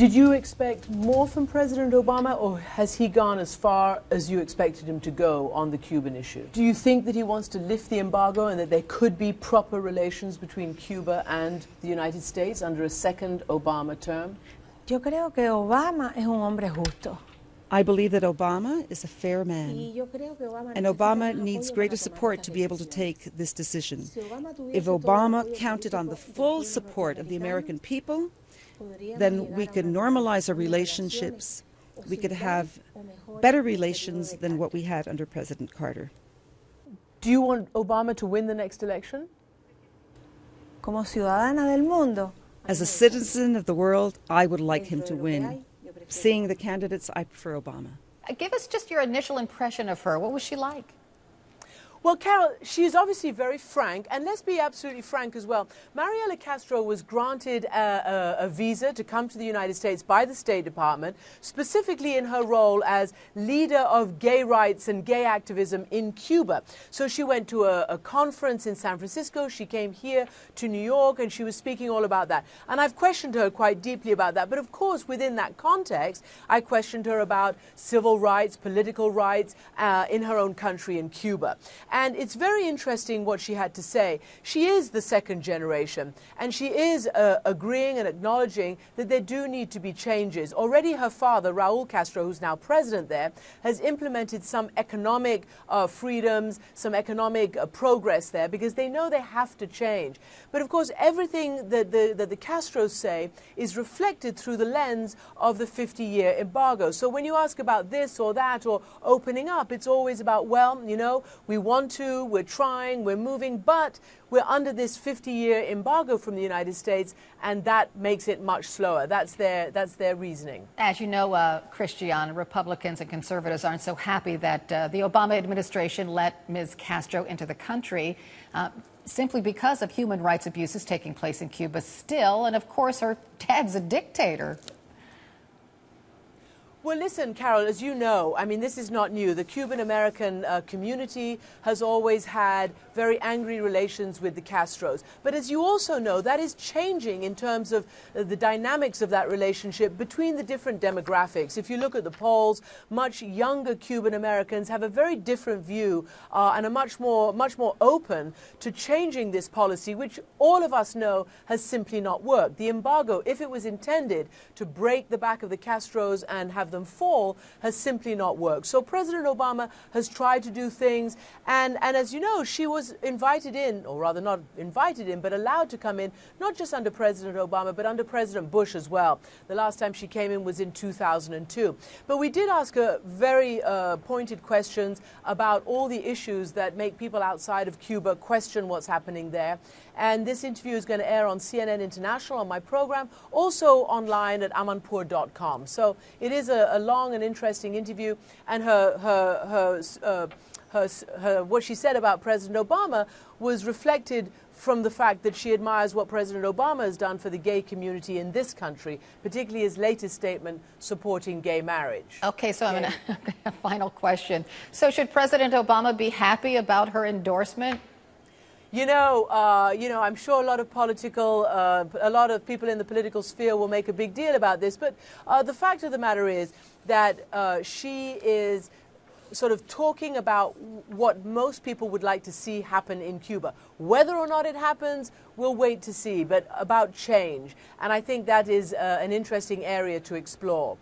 Did you expect more from President Obama, or has he gone as far as you expected him to go on the Cuban issue? Do you think that he wants to lift the embargo and that there could be proper relations between Cuba and the United States under a second Obama term? Yo creo que Obama es un hombre justo. I believe that Obama is a fair man, and Obama needs greater support to be able to take this decision. If Obama counted on the full support of the American people, then we could normalize our relationships. We could have better relations than what we had under President Carter. Do you want Obama to win the next election? Como ciudadana del mundo. As a citizen of the world, I would like him to win. Seeing the candidates, I prefer Obama. Give us just your initial impression of her. What was she like? Well, Carol, she is obviously very frank, and let's be absolutely frank as well. Mariela Castro was granted a visa to come to the United States by the State Department, specifically in her role as leader of gay rights and gay activism in Cuba. So she went to a conference in San Francisco, she came here to New York, and she was speaking all about that. And I've questioned her quite deeply about that. But of course, within that context, I questioned her about civil rights, political rights in her own country, in Cuba. And it's very interesting what she had to say. She is the second generation, and she is agreeing and acknowledging that there do need to be changes. Already her father, Raul Castro, who's now president there, has implemented some economic freedoms, some economic progress there, because they know they have to change. But of course, everything that the Castros say is reflected through the lens of the 50-year embargo. So when you ask about this or that or opening up, it's always about, well, you know, we want to, we're trying, we're moving, but we're under this 50-year embargo from the United States, and that makes it much slower. That's their reasoning. As you know, Christian, Republicans and conservatives aren't so happy that the Obama administration let Ms. Castro into the country simply because of human rights abuses taking place in Cuba still, and of course her dad's a dictator. Well, listen, Carol, as you know, I mean, this is not new. The Cuban-American community has always had very angry relations with the Castros. But as you also know, that is changing in terms of the dynamics of that relationship between the different demographics. If you look at the polls, much younger Cuban-Americans have a very different view and are much more open to changing this policy, which all of us know has simply not worked. The embargo, if it was intended to break the back of the Castros and have them fall, has simply not worked. So President Obama has tried to do things, and as you know, she was invited in, or rather not invited in, but allowed to come in, not just under President Obama, but under President Bush as well. The last time she came in was in 2002. But we did ask her very pointed questions about all the issues that make people outside of Cuba question what's happening there. And this interview is going to air on CNN International on my program, also online at amanpour.com. So it is a long and interesting interview, and what she said about President Obama was reflected from the fact that she admires what President Obama has done for the gay community in this country, particularly his latest statement supporting gay marriage. Okay, so I'm going to a final question. So should President Obama be happy about her endorsement? You know, I'm sure a lot of people in the political sphere will make a big deal about this, but the fact of the matter is that she is sort of talking about what most people would like to see happen in Cuba. Whether or not it happens, we'll wait to see, but about change. And I think that is an interesting area to explore.